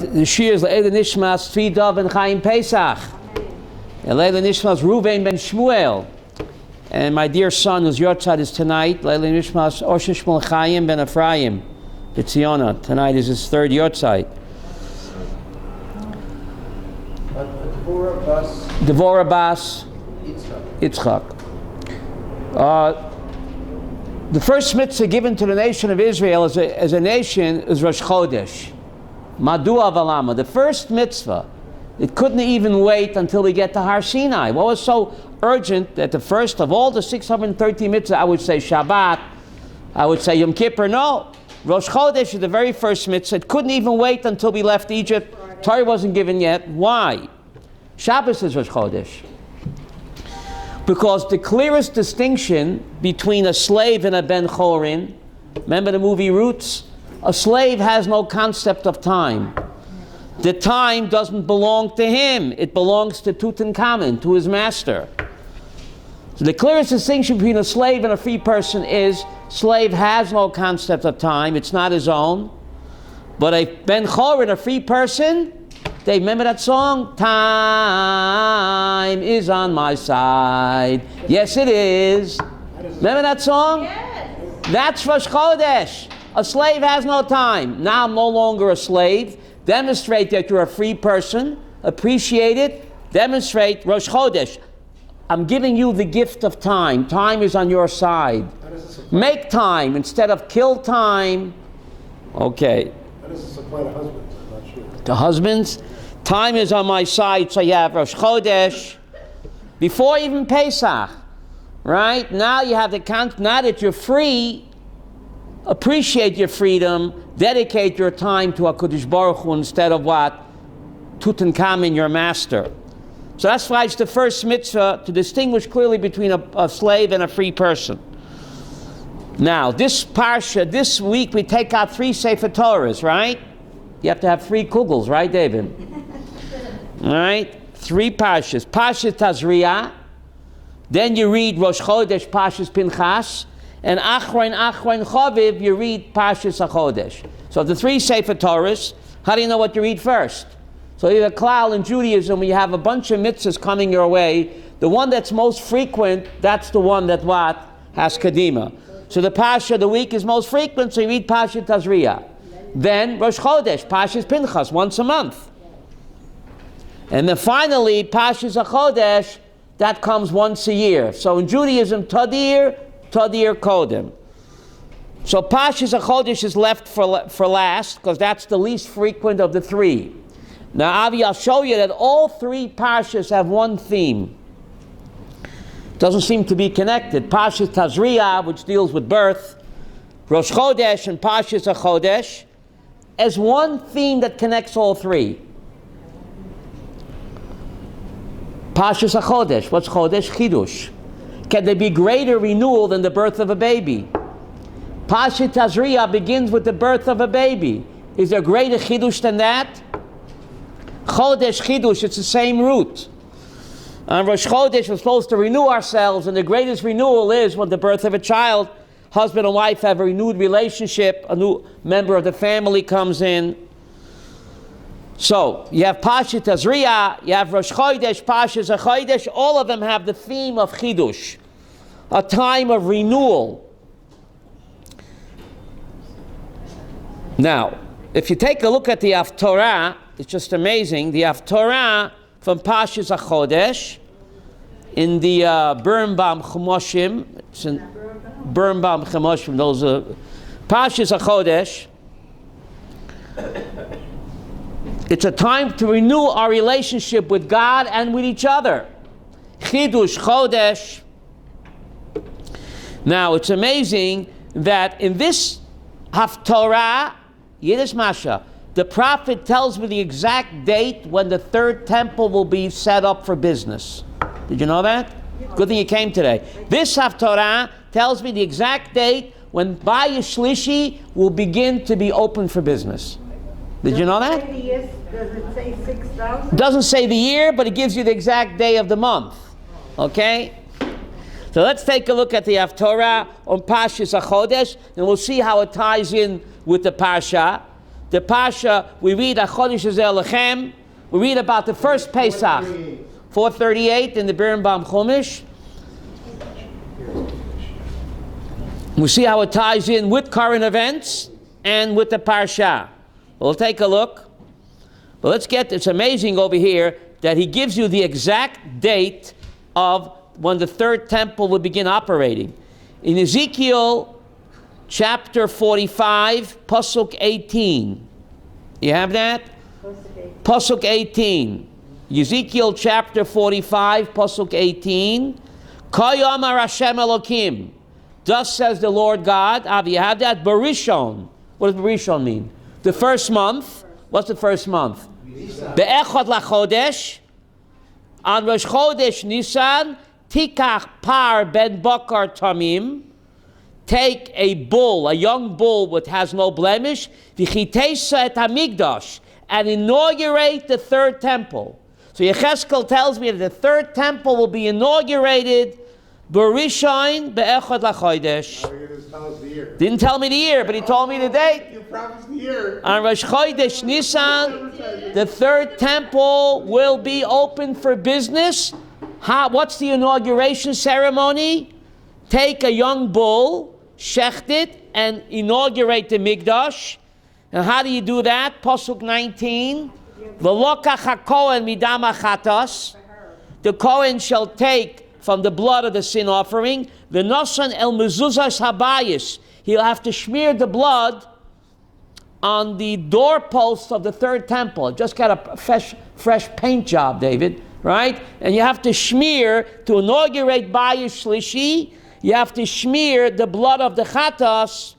The shir is Le'ele Nishmas Tzvi Dov Ben Chaim Pesach. And Le'ele Nishmas Ruvain Ben Shmuel. And my dear son, whose yortzeit is tonight, Le'ele Nishmas Osher Shmuel Chaim Ben Ephraim B'Tziona. Tonight is his third yortzeit. Devorah Bas Yitzchak. The first mitzvah given to the nation of Israel as a nation is Rosh Chodesh. Madua Valama. The first mitzvah, it couldn't even wait until we get to Har Sinai. What was so urgent that the first of all the 630 mitzvahs, I would say Shabbat, I would say Yom Kippur, no. Rosh Chodesh is the very first mitzvah. It couldn't even wait until we left Egypt. Torah wasn't given yet. Why? Shabbos is Rosh Chodesh. Because the clearest distinction between a slave and a ben chorin, remember the movie Roots? A slave has no concept of time. The time doesn't belong to him. It belongs to Tutankhamun, to his master. So the clearest distinction between a slave and a free person is slave has no concept of time. It's not his own. But a ben chorin, a free person, they remember that song? Time is on my side. Yes, it is. Remember that song? Yes. That's Rosh Chodesh. A slave has no time. Now I'm no longer a slave. Demonstrate that you're a free person. Appreciate it. Demonstrate Rosh Chodesh. I'm giving you the gift of time. Time is on your side. Make time instead of kill time. Okay. How does this apply to husbands? I'm not sure. To husbands? Time is on my side, so you have Rosh Chodesh. Before even Pesach. Right? Now you have the now that you're free, appreciate your freedom, dedicate your time to HaKodesh Baruch Hu instead of what? Tutankhamun, your master. So that's why it's the first mitzvah to distinguish clearly between a slave and a free person. Now, this Parsha, this week we take out 3 Sefer Torahs, right? You have to have 3 kugels, right, David? All right? 3 Parshas. Parshas Tazria. Then you read Rosh Chodesh, Parshas Pinchas. And Achron Chaviv, you read Parshas HaChodesh. So the 3 Sefer Torahs, how do you know what you read first? So you have a klal in Judaism, when you have a bunch of mitzvahs coming your way, the one that's most frequent, that's the one that what? Has Kadima. So the Parsha of the week is most frequent, so you read Parshas Tazria. Then Rosh Chodesh, Parshas Pinchas, once a month. And then finally, Parshas HaChodesh, that comes once a year. So in Judaism, Tadir Kodem. So Parshas HaChodesh is left for last, because that's the least frequent of the 3. Now, Avi, I'll show you that all 3 Parshas have one theme. Doesn't seem to be connected. Parshas Tazria, which deals with birth, Rosh Chodesh and Parshas HaChodesh, as one theme that connects all 3. Parshas HaChodesh. What's Chodesh? Chidush. Can there be greater renewal than the birth of a baby? Parshas Tazria begins with the birth of a baby. Is there greater chidush than that? Chodesh, chidush, it's the same root. On Rosh Chodesh, we're supposed to renew ourselves, and the greatest renewal is when the birth of a child, husband and wife have a renewed relationship, a new member of the family comes in. So, you have Parshas Tazria, you have Rosh Chodesh, Parshas HaChodesh, all of them have the theme of chidush, a time of renewal. Now, if you take a look at the Haftorah, it's just amazing. The Haftorah from Parshas HaChodesh in the Birnbaum Chumoshim, it's in Birnbaum Chumoshim, those are Parshas HaChodesh. It's a time to renew our relationship with God and with each other. Chidush Chodesh. Now, it's amazing that in this Haftorah, Yiddish Masha, the prophet tells me the exact date when the 3rd temple will be set up for business. Did you know that? Good thing you came today. This Haftorah tells me the exact date when Bayis Shlishi will begin to be open for business. Did you know that? Does it say 6,000? It doesn't say the year, but it gives you the exact day of the month. Okay? So let's take a look at the Haftorah on Parshas HaChodesh, and we'll see how it ties in with the Parsha. the Parsha, we read HaChodesh Hazeh Lechem. We read about the first Pesach, 438 in the Birnbaum Chumash. We see how it ties in with current events and with the Parsha. We'll take a look. But let's get, it's amazing over here that he gives you the exact date of when the third temple will begin operating. In Ezekiel chapter 45, Pasuk 18. You have that? Pasuk 18. Ezekiel chapter 45, Pasuk 18. Kayamar Hashem Elokim. Thus says the Lord God. You have that? Barishon. What does Barishon mean? The first month. What's the first month? Be'echad LaChodesh. On Rosh Chodesh Nisan. Tikach par ben bakar tamim. Take a bull, a young bull which has no blemish. V'chitesa et hamigdash. And inaugurate the third temple. So Yechezkel tells me that the third temple will be inaugurated Barishon be'echad LaChodesh. Didn't tell me the year, but he told me the date. You promised the year. On Rosh Chodesh Nisan, the third temple will be open for business. What's the inauguration ceremony? Take a young bull, shecht it, and inaugurate the Mikdash. And how do you do that? Pasuk 19. V'lokach haKohen midam hachatas. The Kohen shall take from the blood of the sin offering, v'nosan el mezuzas habayis. He'll have to smear the blood on the doorposts of the third temple. Just got a fresh paint job, David, right? And you have to smear, to inaugurate Bayis Shlishi, you have to smear the blood of the chatas,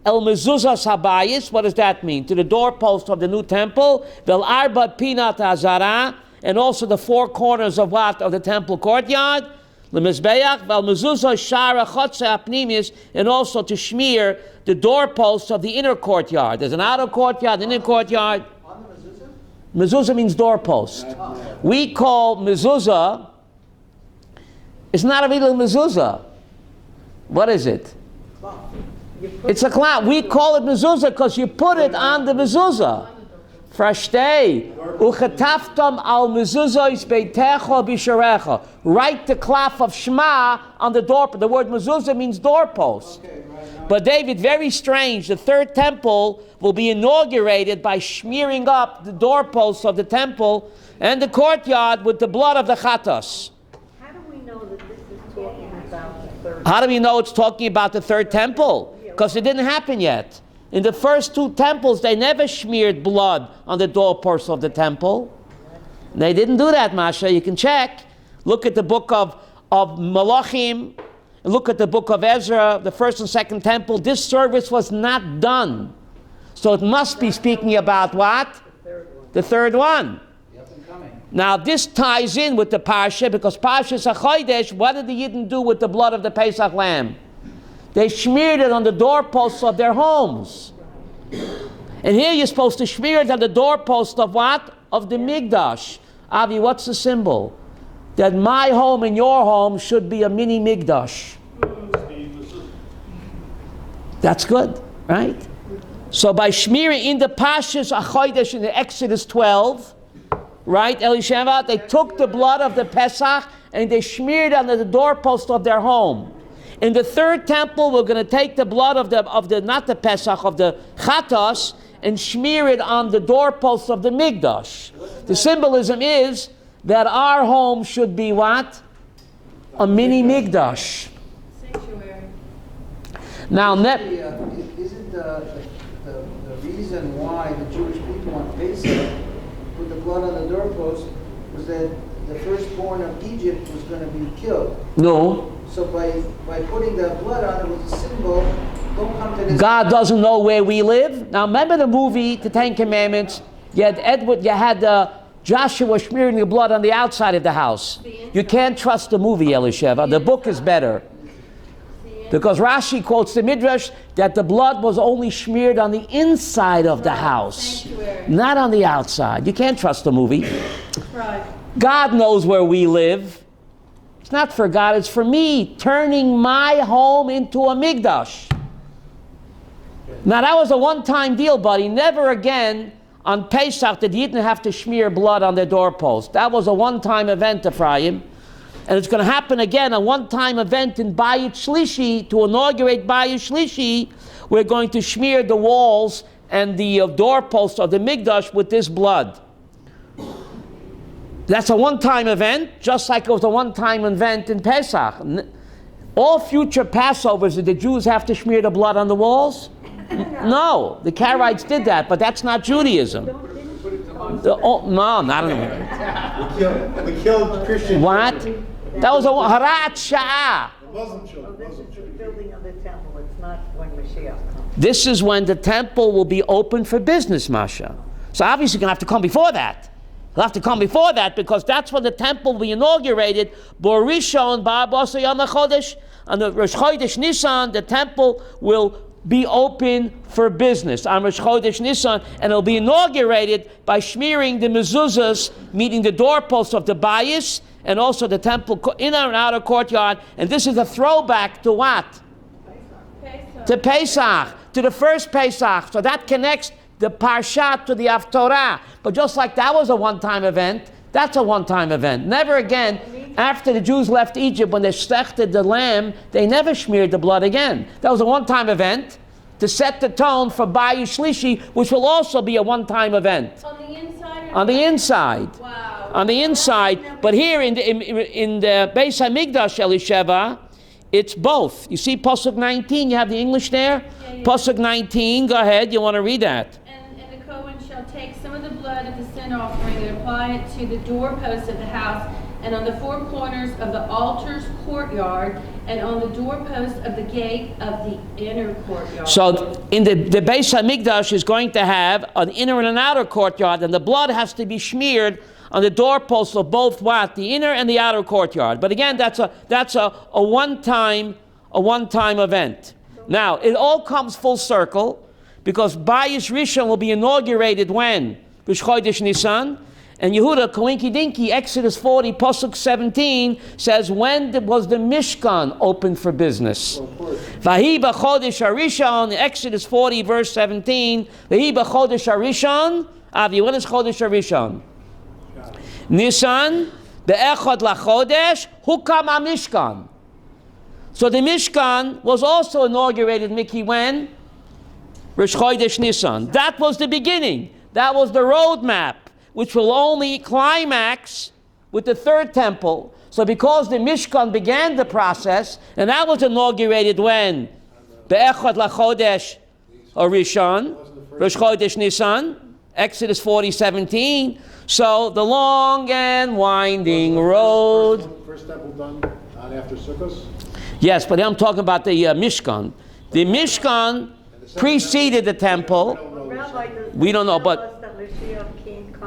el mezuzas habayis. What does that mean? To the doorpost of the new temple, vel arba pinat hazara, and also the four corners of what? Of the temple courtyard. Lemizbeach, vel mezuzah shara chotze apnimis, and also to smear the doorposts of the inner courtyard. There's an outer courtyard, an inner courtyard. On the mezuzah? Mezuzah means doorpost. We call mezuzah, it's not a real mezuzah. What is it? It's a cloud. We call it mezuzah because you put it on the mezuzah. Frashtei, uchataftam al mezuzos beitecha bisharecha. Write the cloth of Shema on the door. The word mezuzah means doorpost. But David, very strange. The third temple will be inaugurated by smearing up the doorposts of the temple and the courtyard with the blood of the chatas. How do we know that this is talking about the third? How do we know it's talking about the third temple? Because it didn't happen yet. In the first two temples, they never smeared blood on the doorposts of the temple. They didn't do that, Masha. You can check. Look at the book of Malachim. Look at the book of Ezra, the first and second temple. This service was not done. So it must be speaking about what? The third one. Now this ties in with the Parsha, because Parshas HaChodesh, what did the Yidden do with the blood of the Pesach lamb? They smeared it on the doorposts of their homes. And here you're supposed to smear it on the doorpost of what? Of the Migdash. Avi, what's the symbol? That my home and your home should be a mini Migdash. That's good, right? So by smearing in the Parshas HaChodesh in the Exodus 12, right, Elisheva, they took the blood of the Pesach and they smeared it on the doorpost of their home. In the third temple, we're going to take the blood of the not the Pesach, of the Chatas, and smear it on the doorposts of the Migdash. The symbolism is that our home should be what? A mini Migdash. Sanctuary. Now, isn't the reason why the Jewish people on Pesach put the blood on the doorpost was that the firstborn of Egypt was going to be killed? No. So by putting the blood on it was a symbol, don't come to this. God doesn't know where we live. Now remember the movie, The Ten Commandments? You had Joshua smearing the blood on the outside of the house. You can't trust the movie, Elisheva. The book is better. Because Rashi quotes the Midrash that the blood was only smeared on the inside of the house, not on the outside. You can't trust the movie. Right. God knows where we live. It's not for God, it's for me, turning my home into a Migdash. Now that was a one-time deal, buddy. Never again on Pesach did Yidden have to smear blood on their doorpost. That was a one-time event, Ephraim. And it's going to happen again, a one-time event in Bayit Shlishi. To inaugurate Bayit Shlishi, we're going to smear the walls and the doorposts of the Mikdash with this blood. That's a one-time event, just like it was a one-time event in Pesach. All future Passovers, did the Jews have to smear the blood on the walls? No, the Karaites did that, but that's not Judaism. No, not in We killed Christians. What? That was a Harat Sha'ah. Muslim children. This is the building of the temple, it's not when Mashiach comes. This is when the temple will be open for business, Masha. So obviously you're going to have to come before that. You'll have to come before that because that's when the temple will be inaugurated. Borishon Ba'abasa Yom HaChodesh, on the Rosh Chodesh Nisan, the temple will be open for business on Rosh Chodesh Nisan, and it'll be inaugurated by smearing the mezuzahs, meaning the doorposts of the bayis, and also the temple inner and outer courtyard. And this is a throwback to what? Pesach. To Pesach, to the first Pesach. So that connects the Parshat to the Haftorah. But just like that was a one-time event, that's a one-time event. Never again, after the Jews left Egypt, when they slechted the lamb, they never smeared the blood again. That was a one-time event to set the tone for Bayit Shlishi, which will also be a one-time event. On the inside? On the inside. Wow. On the inside. But here in the Beis HaMikdash, Elisheva, it's both. You see Pasuk 19, you have the English there? Yeah. Pasuk 19, go ahead, you want to read that. And the Kohen shall take some of the blood of the sin offering and apply it to the doorposts of the house and on the four corners of the altar's courtyard and on the doorposts of the gate of the inner courtyard. So in the Beis HaMikdash is going to have an inner and an outer courtyard, and the blood has to be smeared on the doorposts of both what? The inner and the outer courtyard. But again, that's a one-time event. Now, it all comes full circle because Bayis Rishon will be inaugurated when? Rosh Chodesh Nisan. And Yehuda, Koinki Dinki, Exodus 40, Pasuk 17, says, when was the Mishkan open for business? Vahi b'chodesh harishon, Exodus 40, verse 17, Vahi b'chodesh harishon, Avi, when is Chodesh harishon? Nisan, be'echad lachodesh, hukam ha-Mishkan. So the Mishkan was also inaugurated, Mickey, when? Rosh Chodesh Nisan. That was the beginning. That was the roadmap, which will only climax with the third temple. So because the Mishkan began the process, and that was inaugurated when? Be'echad lachodesh harishon, Rosh Chodesh Nisan, Exodus 40:17. So the long and winding road. First temple done after Sukkot? Yes, but I'm talking about the Mishkan. The Mishkan preceded the temple. We don't know, but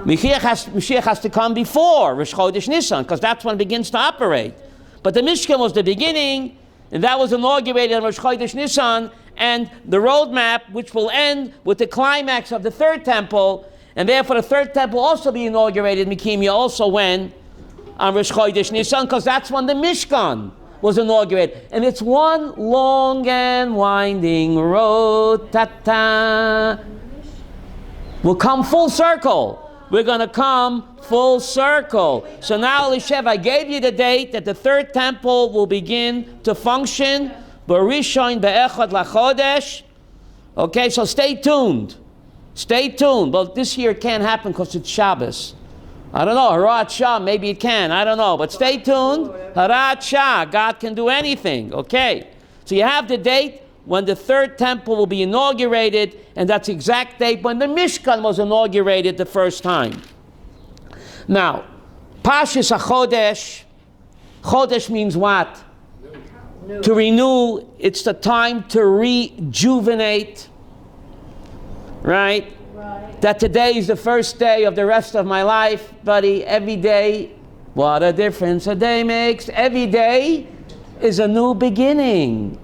Mashiach has to come before Rosh Chodesh Nisan, because that's when it begins to operate. But the Mishkan was the beginning, and that was inaugurated on Rosh Chodesh Nisan, and the roadmap, which will end with the climax of the third temple, and therefore the third temple also be inaugurated, Mikimia, also when? On Rosh Chodesh Nisan, because that's when the Mishkan was inaugurated. And it's one long and winding road, ta-ta. We'll come full circle. We're going to come full circle. So now, Elishev, I gave you the date that the third temple will begin to function. Barishon be'echad lachodesh. Okay, so stay tuned. Stay tuned. But this year it can't happen because it's Shabbos. I don't know. Harat Shah, maybe it can. I don't know. But stay tuned. Harat Shah. God can do anything. Okay. So you have the date when the third temple will be inaugurated, and that's the exact date when the Mishkan was inaugurated the first time. Now, Parshas HaChodesh. Chodesh means what? New. To renew. It's the time to rejuvenate. Right? That today is the first day of the rest of my life, buddy. Every day, what a difference a day makes. Every day is a new beginning.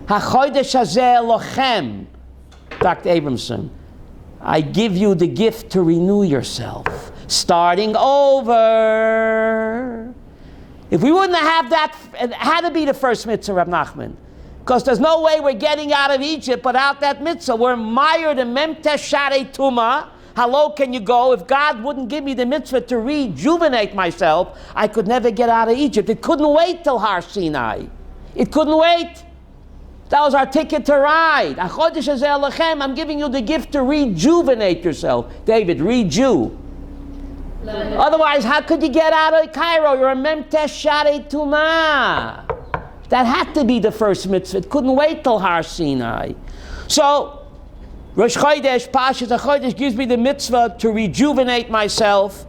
HaChodesh hazeh lochem. Dr. Abramson, I give you the gift to renew yourself. Starting over. If we wouldn't have that, it had to be the first mitzvah, Rab Nachman. Because there's no way we're getting out of Egypt without that mitzvah. We're mired in memtesh sharei tuma. How low can you go? If God wouldn't give me the mitzvah to rejuvenate myself, I could never get out of Egypt. It couldn't wait till Har Sinai. It couldn't wait. That was our ticket to ride. HaChodesh hazeh alechem. I'm giving you the gift to rejuvenate yourself. David, reju. Otherwise, how could you get out of Cairo? You're a memtesh sharei tuma. That had to be the first mitzvah. It couldn't wait till Har Sinai. So, Rosh Chodesh, Parshas HaChodesh gives me the mitzvah to rejuvenate myself,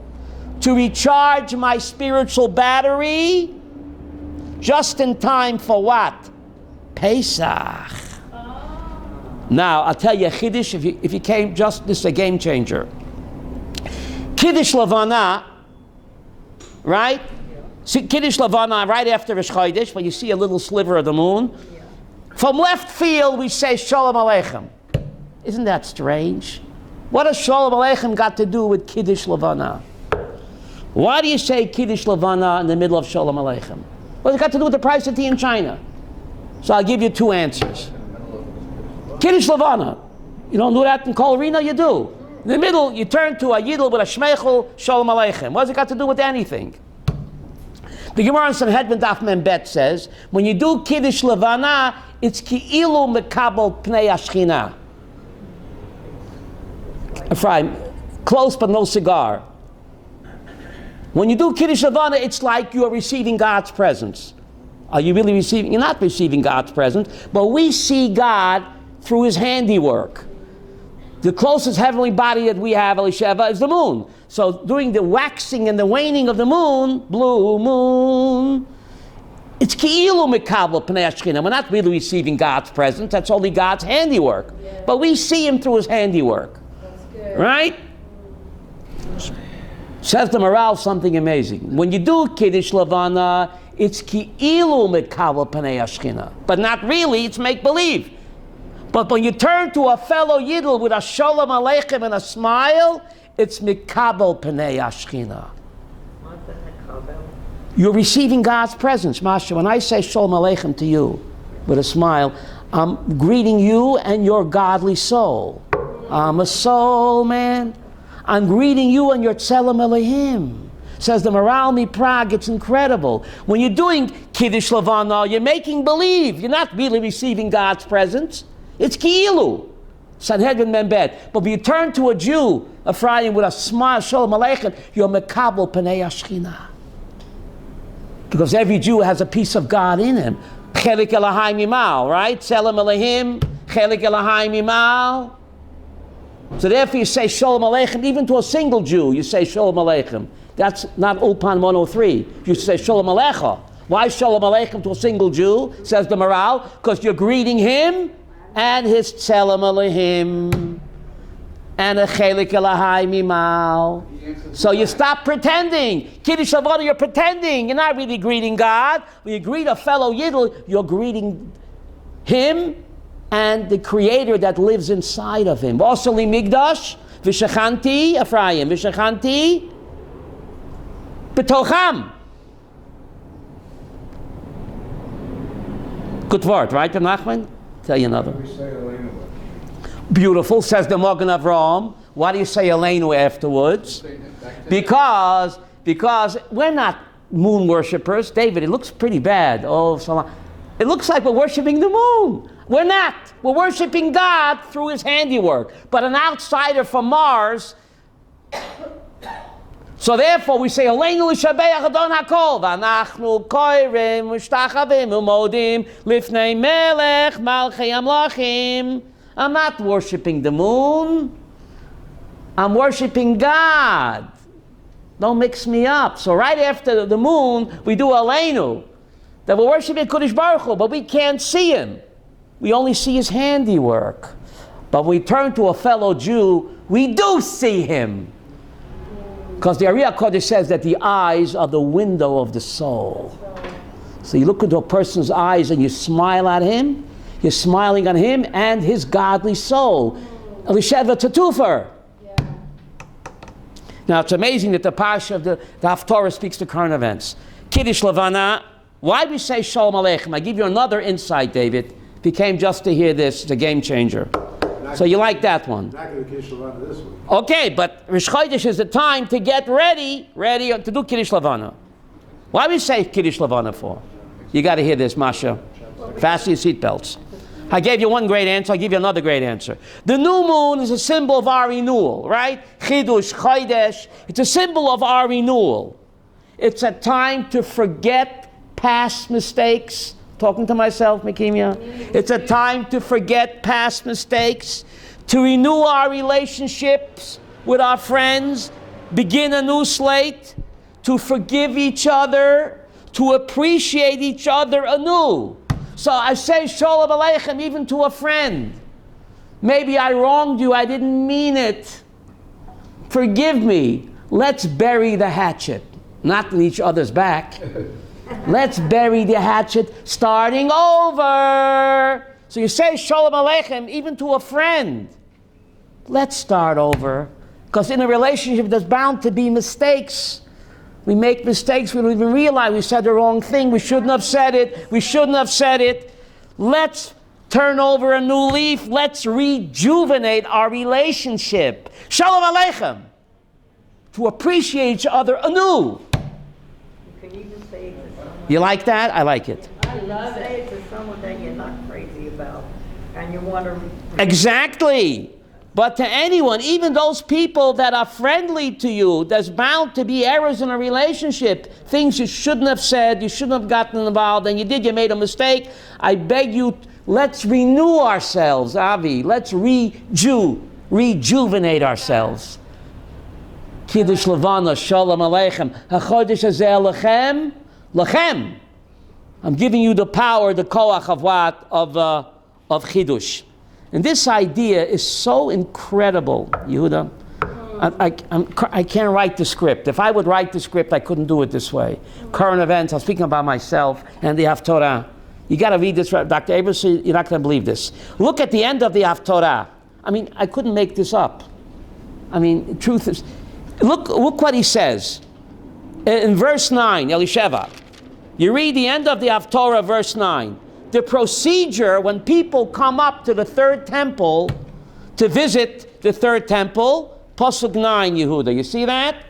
to recharge my spiritual battery, just in time for what? Pesach. Now, I'll tell you a Chiddush, if you came, just this is a game changer. Kiddush Levana, right? Kiddush Levana right after Rosh Chodesh, when you see a little sliver of the moon. From left field, we say Shalom Aleichem. Isn't that strange? What has Shalom Aleichem got to do with Kiddush Levana? Why do you say Kiddush Levana in the middle of Shalom Aleichem? What's it got to do with the price of tea in China? So I'll give you two answers. Kiddush Levana. You don't do that in Kol Rina, you do. In the middle, you turn to a Yidel with a Shmeichel, Shalom Aleichem. What has it got to do with anything? The Gemara in Sanhedrin Daf Mem Bet says, when you do Kiddush Levana, it's Ki'ilu Mekabel Pnei Ashchina. Ephraim, close but no cigar. When you do Kiddush Levana, it's like you are receiving God's presence. Are you really receiving? You're not receiving God's presence, but we see God through His handiwork. The closest heavenly body that we have, Elisheva, is the moon. So during the waxing and the waning of the moon, blue moon, it's Ki'ilu Mekabel Pnei Ashchina. We're not really receiving God's presence. That's only God's handiwork. Yeah. But we see Him through His handiwork. That's good. Right? Says the morale something amazing. When you do Kiddush Levana, it's Ki'ilu Mekabel Pnei Ashchina. But not really, it's make-believe. But when you turn to a fellow Yidel with a Shalom Aleichem and a smile, it's Mekabel Pnei Ashchina. You're receiving God's presence, Masha. When I say Shalom Aleichem to you with a smile, I'm greeting you and your godly soul. I'm a soul, man. I'm greeting you and your Tzelem Elohim. Says the Maral Prague, it's incredible. When you're doing Kiddush Levana, you're making believe. You're not really receiving God's presence. It's Ki'ilu. Sanhedrin Membet. But when you turn to a Jew, Ephraim, with a smile, Shalom Aleichem, you're Mekabel Pnei Ashchina. Because every Jew has a piece of God in him. Chelik Elohai Mimal, right? Tzelem Elohim, Chelik Elohai Mimal. So therefore you say Shalom Aleichem, even to a single Jew, you say Shalom Aleichem. That's not Ulpan 103. You say Shalom Aleichem. Why Shalom Aleichem to a single Jew, says the morale? Because you're greeting him and his Tzelem Elohim and a Chelik Elohai Mimal. So you stop pretending. Kiddush Levana, you're pretending. You're not really greeting God. When you greet a fellow Yidel, you're greeting him and the Creator that lives inside of him. Also, Li Migdash, V'shachanti, Ephraim, V'shachanti, B'tocham. Good word, right, Nachman? Tell you another. Beautiful, says the Magen Avraham. Why do you say Aleinu afterwards? Because we're not moon worshippers. David, it looks pretty bad. Oh, so it looks like we're worshiping the moon. We're not. We're worshiping God through His handiwork. But an outsider from Mars. So therefore we say Aleinu l'shabeach Adon HaKol v'anachnu koirem v'shtachavim u'modim lifnei melech malchei amlachim. I'm not worshiping the moon. I'm worshiping God. Don't mix me up. So right after the moon, we do Aleinu. That we're worshiping Kodesh Baruch Hu, but we can't see Him. We only see His handiwork. But when we turn to a fellow Jew, we do see Him. Because the Ariya Kodesh says that the eyes are the window of the soul. So you look into a person's eyes and you smile at him, you're smiling on him and his godly soul. Elisheva Tatufer. Now it's amazing that the Parsha of the Haftorah speaks to current events. Kiddush Levana. Why do we say Shalom Aleichem? I give you another insight, David. If you came just to hear this, it's a game changer. So you like that one. Not going to Kiddush Levana this week. Okay, but Rosh Chodesh is the time to get ready to do Kiddush Levana. Why we say Kiddush Levana for? You got to hear this, Masha. Fasten your seatbelts. I gave you one great answer, I'll give you another great answer. The new moon is a symbol of our renewal, right? Chidush, Chodesh. It's a symbol of our renewal. It's a time to forget past mistakes. Talking to myself, Mekimia. It's a time to forget past mistakes, to renew our relationships with our friends, begin a new slate, to forgive each other, to appreciate each other anew. So I say Shalom Aleichem even to a friend. Maybe I wronged you, I didn't mean it. Forgive me. Let's bury the hatchet. Not in each other's back. Let's bury the hatchet, starting over. So you say Shalom Aleichem even to a friend. Let's start over. Because in a relationship there's bound to be mistakes. We make mistakes, we don't even realize we said the wrong thing. We shouldn't have said it. We shouldn't have said it. Let's turn over a new leaf. Let's rejuvenate our relationship. Shalom Aleichem. To appreciate each other anew. Can you just say it to someone? You like that? I like it. I love it. Say it to someone that you're not crazy about, and you want to. Exactly. But to anyone, even those people that are friendly to you, there's bound to be errors in a relationship. Things you shouldn't have said, you shouldn't have gotten involved, and you did, you made a mistake. I beg you, let's renew ourselves, Avi. Let's rejuvenate ourselves. Kiddush Levana, Shalom Aleichem. HaChodesh hazeh lechem, lechem. I'm giving you the power, the koach of what? Of Chiddush. And this idea is so incredible, Yehuda. I can't write the script. If I would write the script, I couldn't do it this way. Current events, I'm speaking about myself and the Haftorah. You got to read this, Dr. Abraham, you're not going to believe this. Look at the end of the Haftorah. I mean, I couldn't make this up. I mean, the truth is, look what he says. In verse 9, Elisheva, you read the end of the Haftorah, verse 9. The procedure when people come up to the third temple to visit the third temple, Pasuk 9, Yehuda, you see that?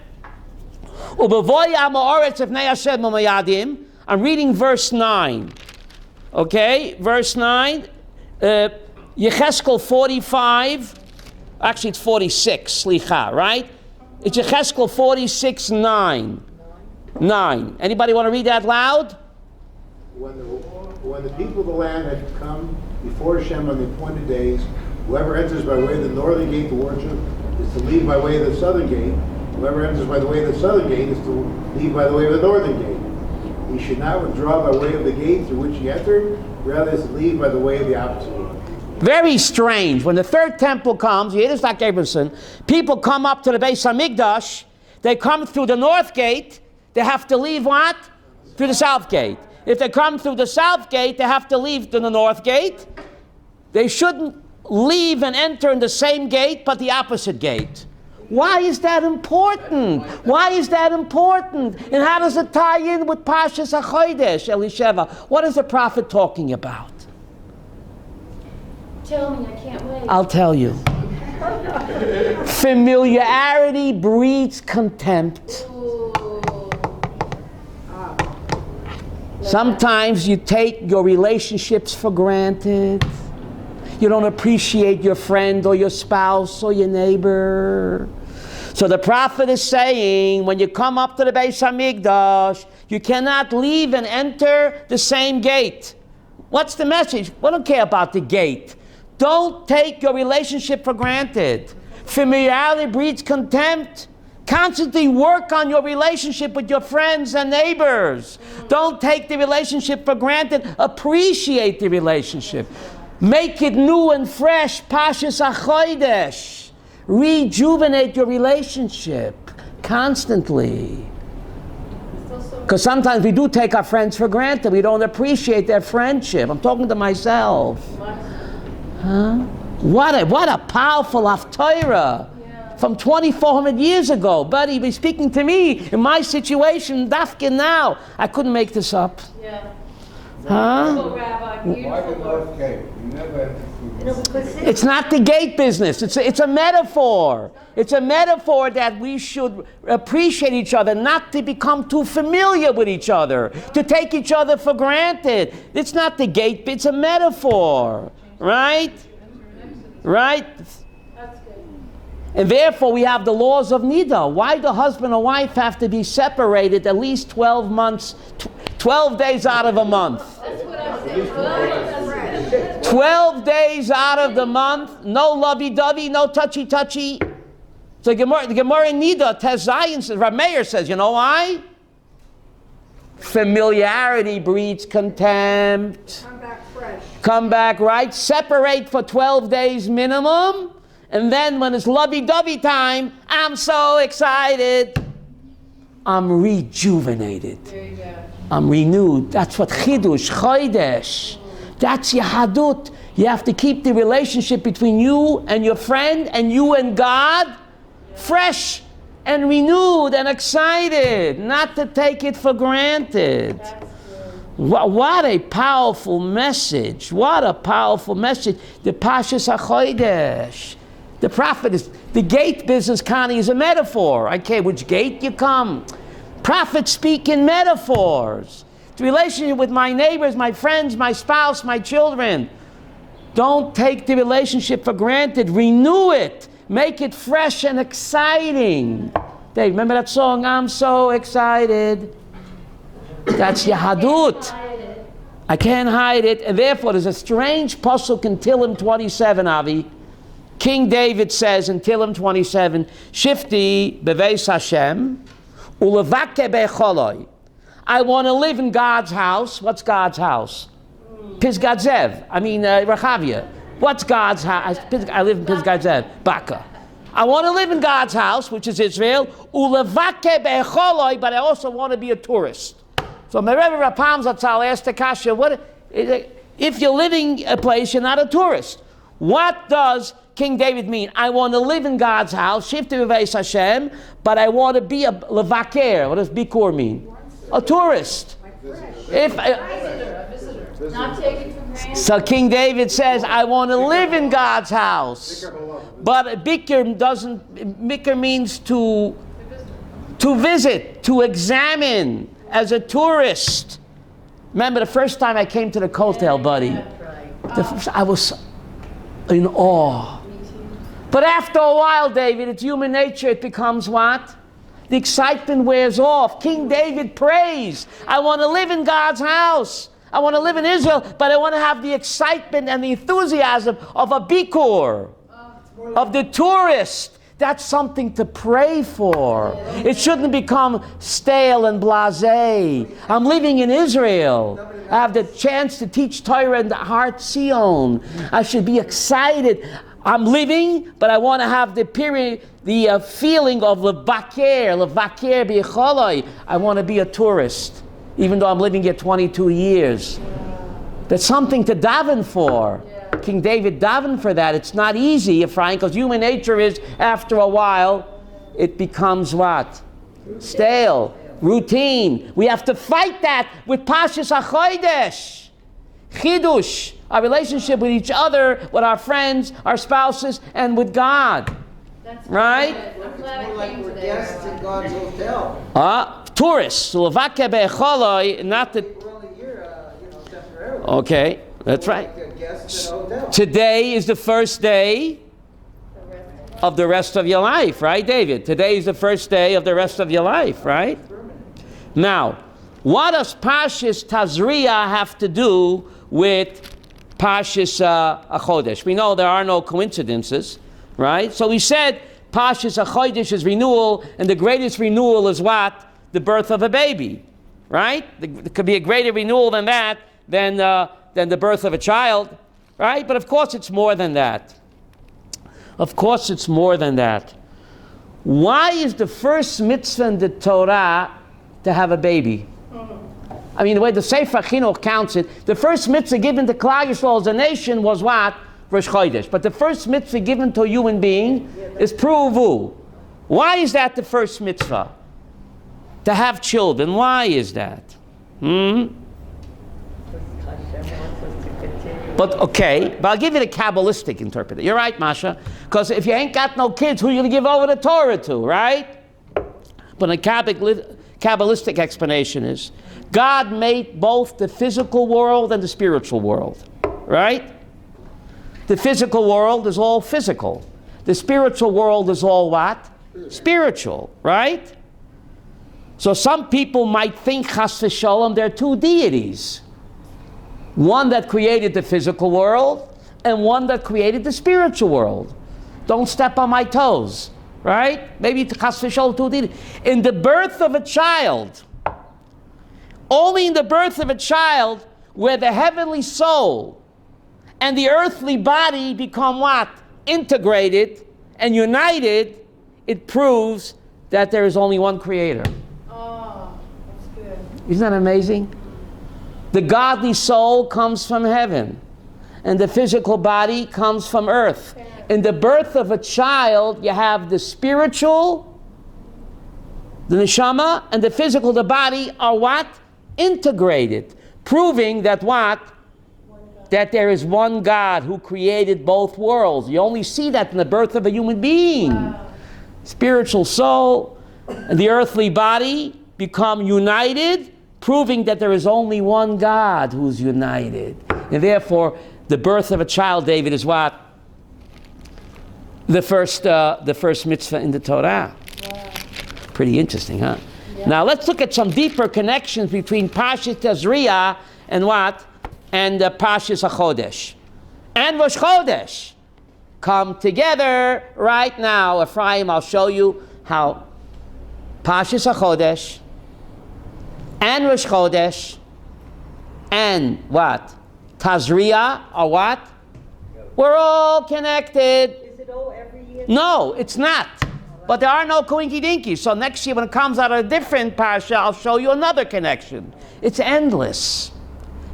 I'm reading verse 9. Okay, verse 9, Yecheskel 45, actually it's 46, slicha, right? It's Yecheskel 46, 9. Anybody want to read that loud? When the people of the land have come before Hashem on the appointed days, whoever enters by way of the northern gate to worship is to leave by way of the southern gate. Whoever enters by the way of the southern gate is to leave by the way of the northern gate. He should not withdraw by way of the gate through which he entered, rather is to leave by the way of the opposite gate. Very strange. When the third temple comes, you hear this, Dr. Abramson, people come up to the Beis HaMikdash, they come through the north gate, they have to leave what? Through the south gate. If they come through the south gate, they have to leave to the north gate. They shouldn't leave and enter in the same gate, but the opposite gate. Why is that important? Why is that important? And how does it tie in with Parshas HaChodesh, Elisheva? What is the prophet talking about? Tell me, I can't wait. I'll tell you. Familiarity breeds contempt. Sometimes you take your relationships for granted. You don't appreciate your friend or your spouse or your neighbor. So the prophet is saying, when you come up to the Beis HaMikdash, you cannot leave and enter the same gate. What's the message? We don't care about the gate. Don't take your relationship for granted. Familiarity breeds contempt. Constantly work on your relationship with your friends and neighbors. Don't take the relationship for granted. Appreciate the relationship. Make it new and fresh. Parshas HaChodesh. Rejuvenate your relationship constantly. Because sometimes we do take our friends for granted. We don't appreciate their friendship. I'm talking to myself. Huh? What a powerful Haftorah. From 2,400 years ago. Buddy, be speaking to me in my situation, Dafkin now. I couldn't make this up. Yeah. Huh? Beautiful, Rabbi, Why beautiful the word. North Gate? You never had You know, because It's not the gate business. It's a metaphor. It's a metaphor that we should appreciate each other, not to become too familiar with each other, to take each other for granted. It's not the gate, it's a metaphor. Right? Right? That's good. And therefore we have the laws of Nida. Why do husband and wife have to be separated at least 12 months, 12 days out of a month? That's what I said. 12 days out of the month, no lovey-dovey, no touchy-touchy. So the Gemara in Nida, Tazria says, Rabbi says, you know why? Familiarity breeds contempt. come back fresh. Come back, right? Separate for 12 days minimum. And then when it's lovey-dovey time, I'm so excited. I'm rejuvenated. There you go. I'm renewed. That's what HaChodesh. That's Yahadut. You have to keep the relationship between you and your friend and you and God fresh and renewed and excited, not to take it for granted. That's good. What a powerful message. What a powerful message. The Parshas HaChodesh. The prophet is, the gate business, Connie, is a metaphor. Okay, which gate you come? Prophets speak in metaphors. The relationship with my neighbors, my friends, my spouse, my children. Don't take the relationship for granted. Renew it. Make it fresh and exciting. Dave, remember that song, I'm so excited? That's Yahadut. I can't hide it. And therefore, there's a strange pasuk in Tehillim 27, Avi. King David says in Tehillim 27, Shifti beveis Hashem, ulevake becholoi. I want to live in God's house. What's God's house? Pisgat Zev. Rechavia. What's God's house? I live in Pisgat Zev. Baka. I want to live in God's house, which is Israel. Ulevake becholoi, but I also want to be a tourist. So my Rebbe Rapam Zatzal asked the Kasha, if you're living a place, you're not a tourist. What does King David mean? I want to live in God's house, Shifti Beveis Hashem, but I want to be a levaker. What does bikur mean? A tourist. Not taken for granted. So King David says, I want to live in God's house. But bikur means to visit, to examine, as a tourist. Remember the first time I came to the Kotel, buddy? I was in awe. But after a while, David, it's human nature, it becomes what? The excitement wears off. King David prays, I want to live in God's house. I want to live in Israel, but I want to have the excitement and the enthusiasm of a bikur, of the tourist. That's something to pray for. It shouldn't become stale and blasé. I'm living in Israel. I have the chance to teach Torah in the Har Zion. I should be excited. I'm living, but I want to have the feeling of levaker b'yecholoi. I want to be a tourist, even though I'm living here 22 years. That's something to daven for. King David davened for that. It's not easy, Ephraim, because human nature is, after a while, it becomes what? Stale, routine. We have to fight that with Parshas HaChodesh. Chidush, our relationship with each other, with our friends, our spouses, and with God. That's right? good. I'm glad More I like came we're today. guests in God's hotel. Tourists, levake be'echoloi, not the... We're only here, temporarily. Okay, that's We're right. like guests in a hotel. Today is the first day of the rest of your life, right, David? Today is the first day of the rest of your life, right? Now, what does Parshas Tazria have to do with Parshas HaChodesh? We know there are no coincidences, right? So we said Parshas HaChodesh is renewal, and the greatest renewal is what? The birth of a baby, right? There could be a greater renewal than that, than the birth of a child, right? But of course it's more than that. Of course it's more than that. Why is the first mitzvah in the Torah to have a baby? I mean, the way the Sefer Chinuch counts it, the first mitzvah given to Klal Yisrael as a nation was what? Rosh Chodesh. But the first mitzvah given to a human being is Pruvu. Why is that the first mitzvah? To have children. Why is that? But okay, but I'll give you the Kabbalistic interpretation. You're right, Masha, because if you ain't got no kids, who are you going to give over the Torah to, right? But a Kabbalistic explanation is, God made both the physical world and the spiritual world, right? The physical world is all physical. The spiritual world is all what? Spiritual, right? So some people might think, chas v'sholom, there are two deities. One that created the physical world and one that created the spiritual world. Don't step on my toes, right? Maybe chas v'sholom, two deities. In the birth of a child, only in the birth of a child, where the heavenly soul and the earthly body become what? Integrated and united, it proves that there is only one creator. Oh, that's good. Isn't that amazing? The godly soul comes from heaven, and the physical body comes from earth. In the birth of a child, you have the spiritual, the neshama, and the physical, the body, are what? Integrated, proving that what? That there is one God who created both worlds. You only see that in the birth of a human being. Wow. Spiritual soul and the earthly body become united, proving that there is only one God who's united. And therefore, the birth of a child, David, is what? The first mitzvah in the Torah. Wow. Pretty interesting, huh? Yeah. Now let's look at some deeper connections between Parshas Tazria and what? And Parshas HaChodesh. And Rosh Chodesh come together right now. Ephraim, I'll show you how Parshas HaChodesh and Rosh Chodesh and what? Tazria are what? We're all connected. Is it all every year? No, it's not. But there are no coinky dinkies. So next year when it comes out of a different parsha, I'll show you another connection. It's endless.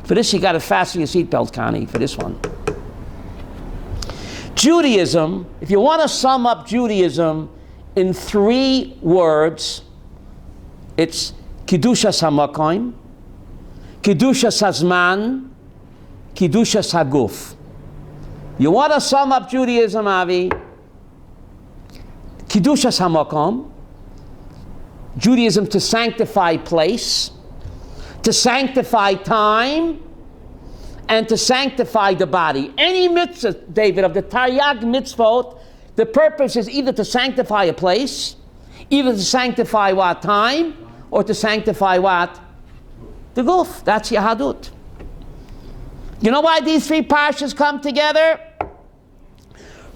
For this, you got to fasten your seatbelt, Connie, for this one. Judaism, if you want to sum up Judaism in 3 words, it's Kedushas HaMakom, Kedushas HaZman, Kedushas HaGuf. You want to sum up Judaism, Avi? Kedushas HaMakom, Judaism to sanctify place, to sanctify time, and to sanctify the body. Any mitzvah, David, of the Taryag mitzvot, the purpose is either to sanctify a place, either to sanctify what? Time, or to sanctify what? The guf. That's Yahadut. You know why these 3 parshas come together?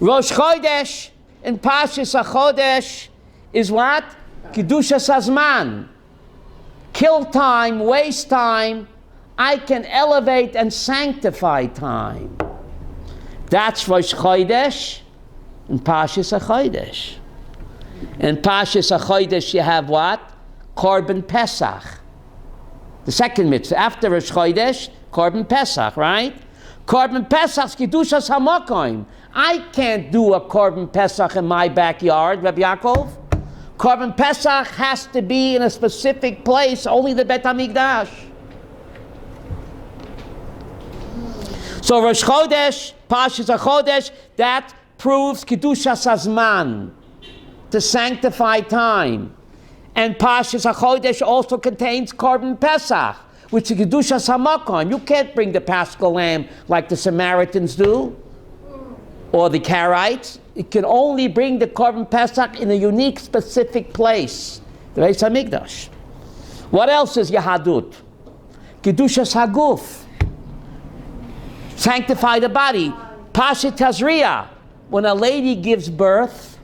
Rosh Chodesh and Parshas HaChodesh is what? Kedushas HaZman. Kill time, waste time. I can elevate and sanctify time. That's Rosh Chodesh and Parshas HaChodesh. In Parshas HaChodesh you have what? Korban Pesach. The second mitzvah. After Rosh Chodesh, Korban Pesach, right? Korban Pesach's Kedushas HaMakom. I can't do a Korban Pesach in my backyard, Rabbi Yaakov. Korban Pesach has to be in a specific place, only the Bet HaMikdash. So Rosh Chodesh, Parshas HaChodesh, that proves Kedushas HaZman, to sanctify time. And Parshas HaChodesh also contains Korban Pesach, which is Kedushas HaMakom. You can't bring the Paschal lamb like the Samaritans do, or the Karaites. It can only bring the Korban Pesach in a unique, specific place, the Beis HaMikdash. What else is Yahadut? Kedushas HaGuf, sanctify the body. Parshas Tazria, when a lady gives birth,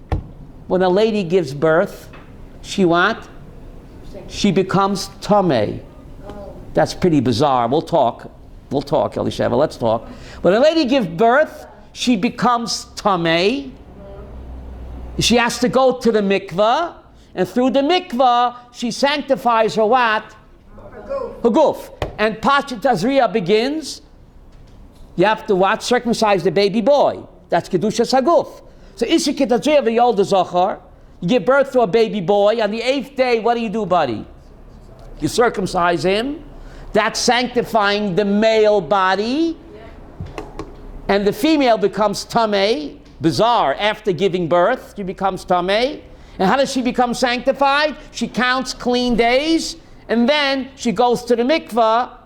she what? She becomes tameh. That's pretty bizarre. We'll talk, Elisheva, let's talk. When a lady gives birth, she becomes tameh. She has to go to the mikvah, and through the mikvah, she sanctifies her what? Her guf. And Parshas Tazria begins, you have to what? Circumcise the baby boy. That's Kedushas HaGuf. So Isha Tazria v'yolda zachar, you give birth to a baby boy. On the 8th day, what do, buddy? You circumcise him. That's sanctifying the male body. and the female becomes tamei, bizarre, after giving birth, she becomes tamei. And how does she become sanctified? She counts clean days, and then she goes to the mikvah,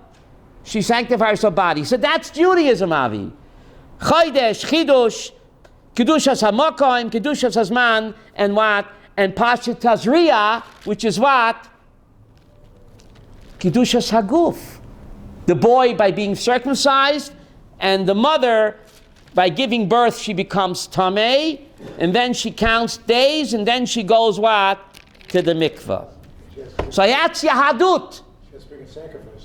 she sanctifies her body. So that's Judaism, Avi. Chodesh, Chidush, Kedushas HaMakom, Kedushas HaZman, and what? And Parshas Tazria, which is what? Kedushas HaGuf. The boy by being circumcised, and the mother by giving birth, she becomes tamei, and then she counts days, and then she goes what? To the mikvah. So that's Yahadut.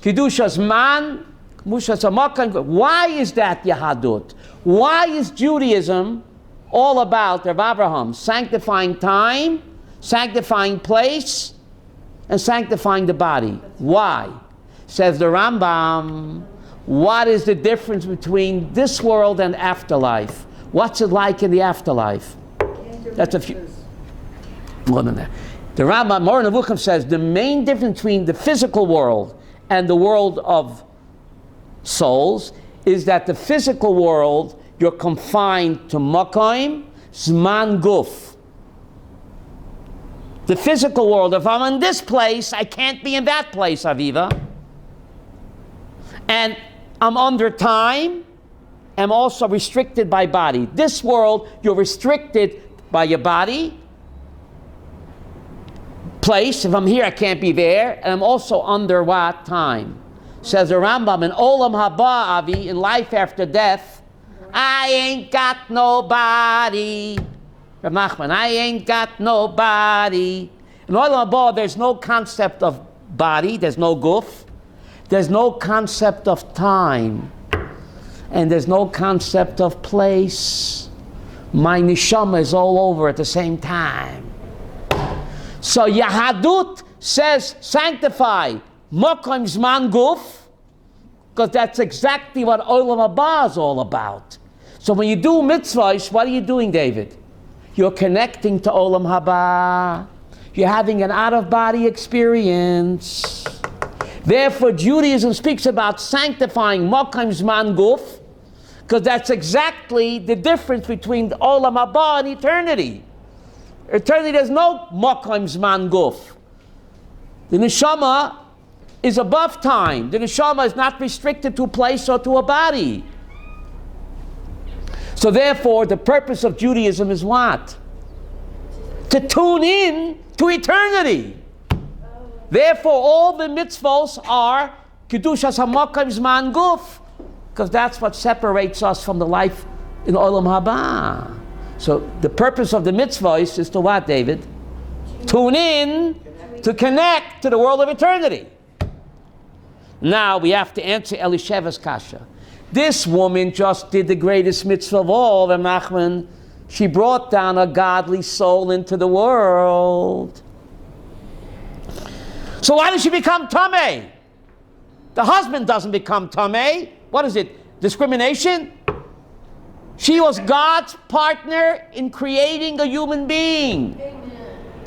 Kedushas man, Kedushas HaMakom. Why is that Yahadut? Why is Judaism all about, Rav Avraham, sanctifying time, sanctifying place, and sanctifying the body? Why? Says the Rambam, what is the difference between this world and afterlife? What's it like in the afterlife? That's a few. More than that. The Rambam, Moreh Nevuchim, says the main difference between the physical world and the world of souls is that the physical world, you're confined to makom, zman, guf. The physical world, if I'm in this place, I can't be in that place, Aviva. And I'm under time. I'm also restricted by body. This world, you're restricted by your body. Place, if I'm here, I can't be there. And I'm also under what? Time. Says the Rambam, in Olam Haba, Avi, in life after death, I ain't got nobody. Rav Nachman, I ain't got nobody. In Olam Haba, there's no concept of body, there's no guf. There's no concept of time, and there's no concept of place. My neshama is all over at the same time. So Yahadut says sanctify makom zman guf, because that's exactly what Olam Haba is all about. So when you do mitzvahs, what are you doing, David? You're connecting to Olam Haba. You're having an out-of-body experience. Therefore, Judaism speaks about sanctifying makom zman guf, because that's exactly the difference between Olam Haba and eternity. Eternity, there's no makom zman guf. The neshama is above time. The neshama is not restricted to a place or to a body. So therefore, the purpose of Judaism is what? To tune in to eternity. Therefore, all the mitzvos are Kedushas HaMakom Zman Guf, because that's what separates us from the life in Olam Haba. So the purpose of the mitzvos is to what, David? Tune in, to connect to the world of eternity. Now we have to answer Elisheva's kasha. This woman just did the greatest mitzvah of all, Rav Nachman. She brought down a godly soul into the world. So why does she become tamei? The husband doesn't become tamei. What is it? Discrimination? She was God's partner in creating a human being. Amen.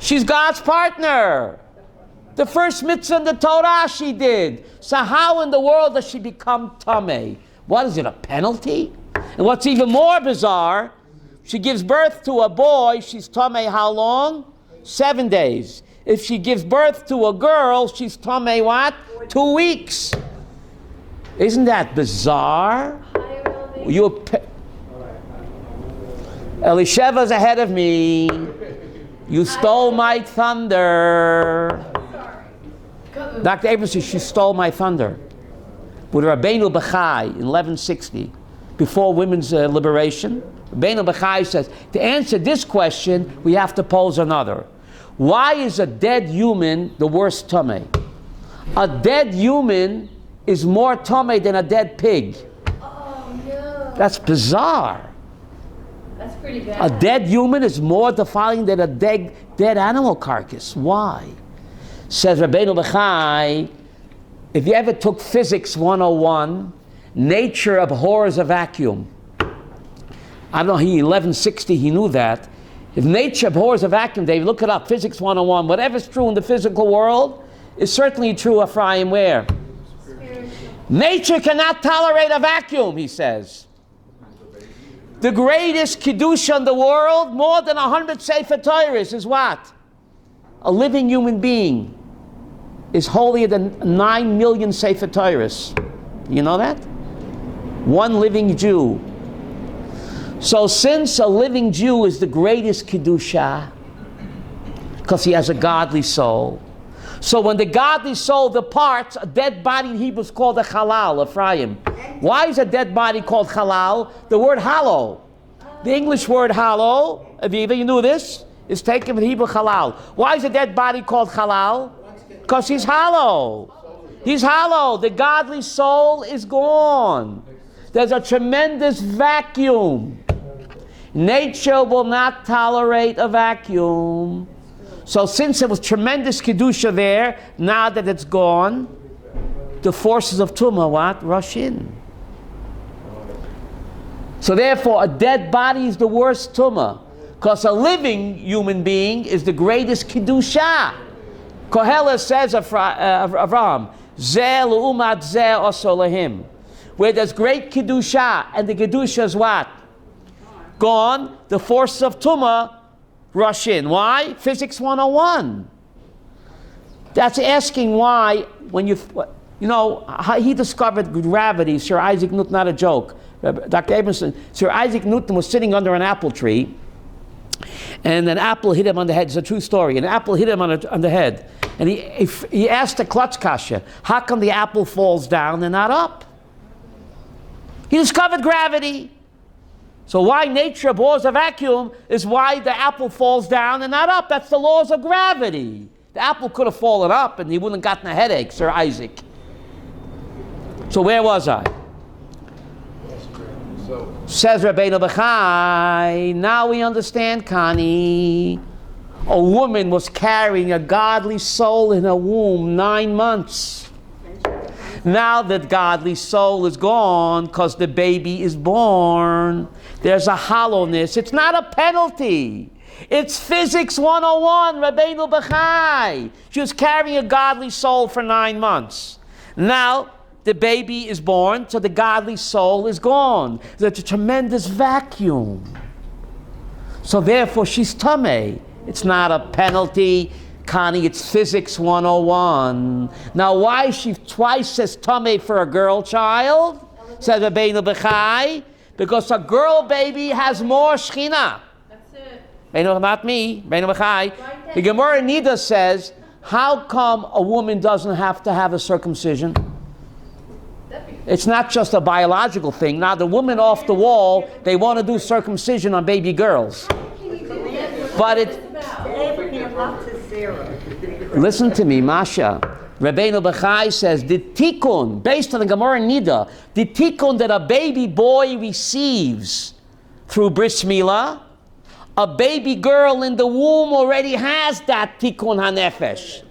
She's God's partner. The first mitzvah in the Torah she did. So how in the world does she become tamei? What is it, a penalty? And what's even more bizarre, she gives birth to a boy, she's tamei how long? 7 days. If she gives birth to a girl, she's tamei what? 2 weeks. Isn't that bizarre? Elisheva's ahead of me. You stole my thunder. Dr. Abrams says she stole my thunder. With Rabbeinu Bachai in 1160, before women's liberation, Rabbeinu Bachai says, to answer this question, we have to pose another. Why is a dead human the worst tamei? A dead human is more tamei than a dead pig. Oh, no. That's bizarre. That's pretty bad. A dead human is more defiling than a dead animal carcass. Why? Says Rabbeinu Bachai, if you ever took Physics 101, nature abhors a vacuum. I don't know, in 1160 he knew that. If nature abhors a vacuum, David, look it up, Physics 101. Whatever's true in the physical world is certainly true, Ephraim, where? Spiritual. Nature cannot tolerate a vacuum, he says. The greatest Kedusha in the world, more than 100 Sefer Torahs, is what? A living human being is holier than 9 million Sefer Torahs. You know that? One living Jew. So since a living Jew is the greatest Kedusha, because he has a godly soul, so when the godly soul departs, a dead body in Hebrew is called a halal, Ephraim. Why is a dead body called halal? The word hallow. The English word hallow, Aviva, you knew this, is taken from the Hebrew halal. Why is a dead body called halal? Because he's hollow. He's hollow. The godly soul is gone. There's a tremendous vacuum. Nature will not tolerate a vacuum. So since there was tremendous Kedusha there, now that it's gone, the forces of Tumah, what? Rush in. So therefore, a dead body is the worst Tumah, because a living human being is the greatest Kedusha. Koheles says of Avraham, Zeh l'umat zeh oso lahim. Where there's great Kedusha, and the Kedusha is what? Gone, the forces of Tumah rush in. Why? Physics 101. That's asking why, when you know, how he discovered gravity, Sir Isaac Newton, not a joke. Dr. Abramson, Sir Isaac Newton was sitting under an apple tree, and an apple hit him on the head. It's a true story. An apple hit him on the head. And he asked the klutz kasha, how come the apple falls down and not up? He discovered gravity. So why nature abhors a vacuum is why the apple falls down and not up. That's the laws of gravity. The apple could have fallen up and he wouldn't have gotten a headache, Sir Isaac. So where was I? Says Rabbeinu Bechai, now we understand, Connie. A woman was carrying a godly soul in her womb 9 months. Now that godly soul is gone because the baby is born, there's a hollowness. It's not a penalty. It's physics 101, Rabbeinu Bechai. She was carrying a godly soul for 9 months. Now the baby is born, so the godly soul is gone. There's a tremendous vacuum. So therefore she's tameh. It's not a penalty. Connie, it's physics 101. Now why is she twice as tameh for a girl child? Says Rabbeinu Bechai. Because a girl baby has more Shechina. That's it. Not me, Rabbeinu Bechai. The Gemara Nida says, how come a woman doesn't have to have a circumcision? It's not just a biological thing. Now the women off the wall, they want to do circumcision on baby girls. But it's... Listen to me, Masha. Rabbeinu Bechai says, the tikkun, based on the Gemara Nida, the tikkun that a baby boy receives through bris milah, a baby girl in the womb already has that tikkun hanefesh.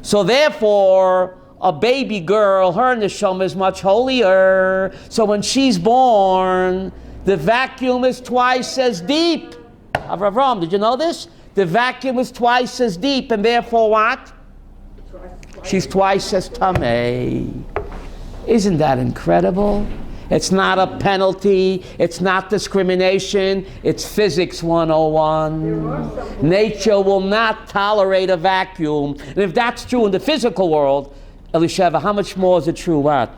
So therefore, a baby girl, her neshama is much holier. So when she's born, the vacuum is twice as deep. Avraham, did you know this? The vacuum is twice as deep, and therefore what? She's twice as tameh. Isn't that incredible? It's not a penalty. It's not discrimination. It's physics 101. Nature will not tolerate a vacuum. And if that's true in the physical world, Elisheva, how much more is it true what?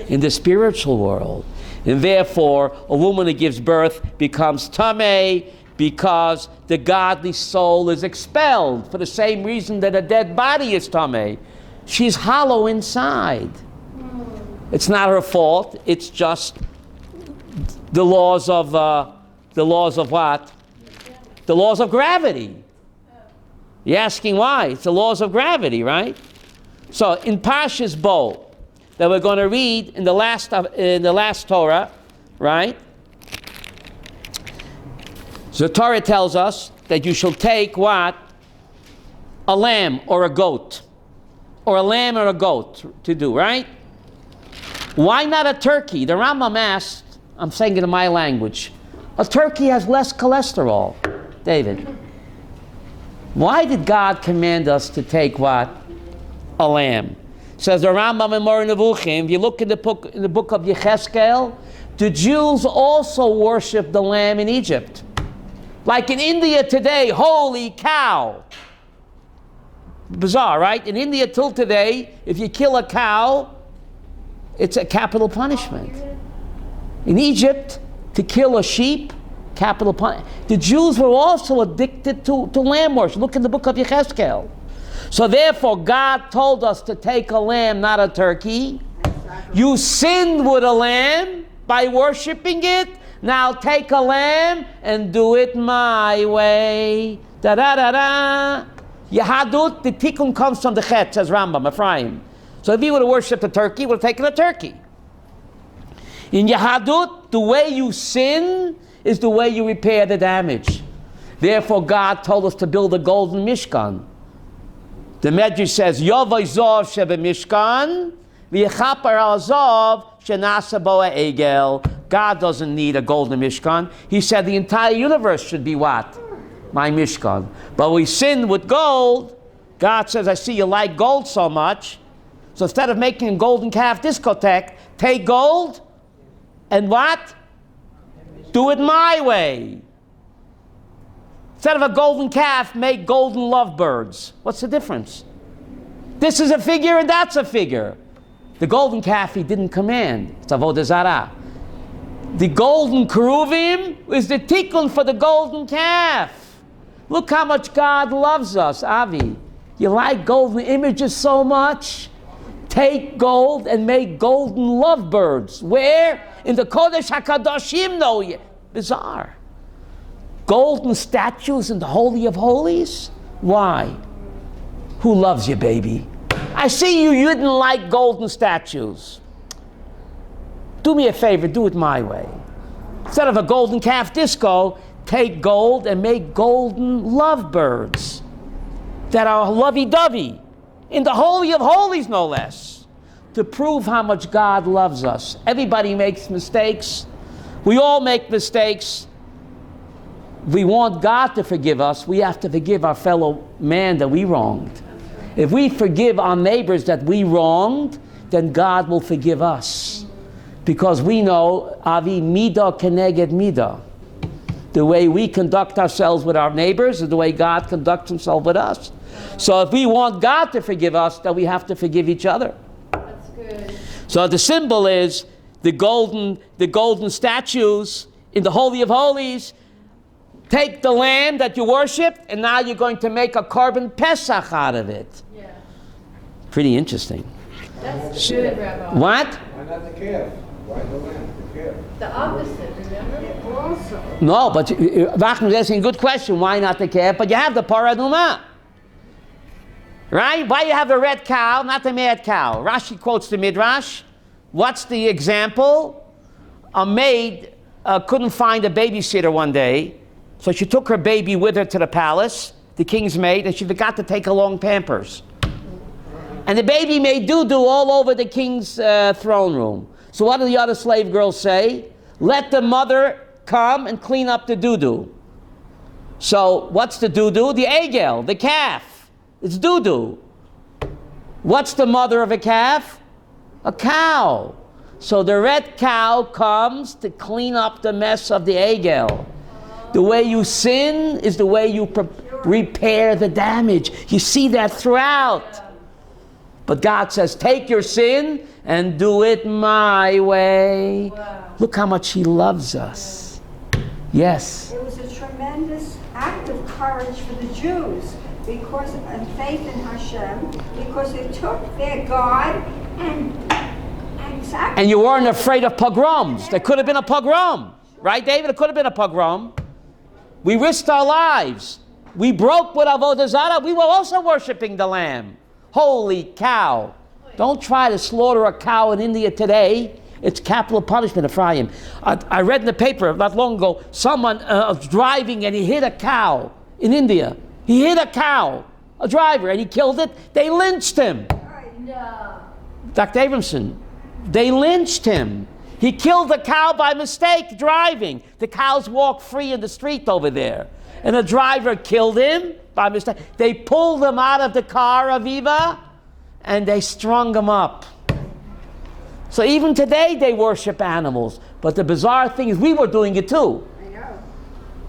In the spiritual world. And therefore, a woman who gives birth becomes tameh, because the godly soul is expelled for the same reason that a dead body is tameh. She's hollow inside. It's not her fault. It's just the laws of what? The laws of gravity. You're asking why? It's the laws of gravity, right? So in Parshas Bo, that we're going to read in the last Torah, right? The Torah tells us that you shall take what? A lamb or a goat. Or a lamb or a goat to do, right? Why not a turkey? The Rambam asked, I'm saying it in my language, a turkey has less cholesterol. David, why did God command us to take what? A lamb. Says the Rambam in Moreh Nevuchim, if you look in the book of Yecheskel, the Jews also worship the lamb in Egypt. Like in India today, holy cow. Bizarre, right? In India till today, if you kill a cow, it's a capital punishment. In Egypt, to kill a sheep, capital punishment. The Jews were also addicted to lamb worship. Look in the book of Yechezkel. So therefore, God told us to take a lamb, not a turkey. You sinned with a lamb by worshiping it. Now take a lamb and do it my way. Da-da-da-da. Yahadut, the tikkun comes from the chet, says Rambam, Ephraim. So if he would have worshipped a turkey, he would have taken a turkey. In Yahadut, the way you sin is the way you repair the damage. Therefore, God told us to build a golden Mishkan. The Medrash says, Yovai Zov Shebe Mishkan, V'yechaper al Zov Shenasa Boa Egel. God doesn't need a golden Mishkan. He said the entire universe should be what? My Mishkan. But we sinned with gold. God says, I see you like gold so much. So instead of making a golden calf discotheque, take gold and what? Do it my way. Instead of a golden calf, make golden lovebirds. What's the difference? This is a figure and that's a figure. The golden calf he didn't command. It's avodah zarah. The golden keruvim is the tikkun for the golden calf. Look how much God loves us, Avi. You like golden images so much? Take gold and make golden lovebirds. Where? In the Kodesh HaKadoshim, no. Bizarre. Golden statues in the Holy of Holies? Why? Who loves you, baby? I see you didn't like golden statues. Do me a favor, do it my way. Instead of a golden calf disco, take gold and make golden lovebirds that are lovey-dovey in the Holy of Holies, no less, to prove how much God loves us. Everybody makes mistakes. We all make mistakes. We want God to forgive us. We have to forgive our fellow man that we wronged. If we forgive our neighbors that we wronged, then God will forgive us. Because we know, Avi, midah keneged midah. The way we conduct ourselves with our neighbors is the way God conducts himself with us. So if we want God to forgive us, then we have to forgive each other. That's good. So the symbol is the golden statues in the Holy of Holies. Take the lamb that you worship, and now you're going to make a carbon Pesach out of it. Yeah. Pretty interesting. That's good, Rabbi. What? Why not the calf? Why the lamb? The calf. The opposite, remember? Also, No, but Rachman is asking a good question. Why not the calf? But you have the paraduma. Right? Why you have the red cow, not the mad cow? Rashi quotes the Midrash. What's the example? A maid couldn't find a babysitter one day, so she took her baby with her to the palace, the king's maid, and she forgot to take along Pampers. And the baby made doo-doo all over the king's throne room. So what do the other slave girls say? Let the mother come and clean up the doo-doo. So what's the doo-doo? The egel, the calf. It's doo-doo. What's the mother of a calf? A cow. So the red cow comes to clean up the mess of the egel. The way you sin is the way you repair the damage. You see that throughout. But God says, take your sin and do it my way. Wow. Look how much he loves us. Yes. It was a tremendous act of courage for the Jews because of faith in Hashem, because they took their God and sacrificed. And you weren't afraid of pogroms. There could have been a pogrom. Right, David? It could have been a pogrom. We risked our lives. We broke with avodah zarah. We were also worshiping the lamb. Holy cow. Don't try to slaughter a cow in India today. It's capital punishment, Ephraim. I read in the paper not long ago, someone was driving and he hit a cow in India. He hit a cow, a driver, and he killed it. They lynched him. No. Dr. Abramson, they lynched him. He killed the cow by mistake driving. The cows walk free in the street over there. And the driver killed him by mistake. They pulled him out of the car, Aviva, and they strung him up. So even today they worship animals. But the bizarre thing is we were doing it too. I know.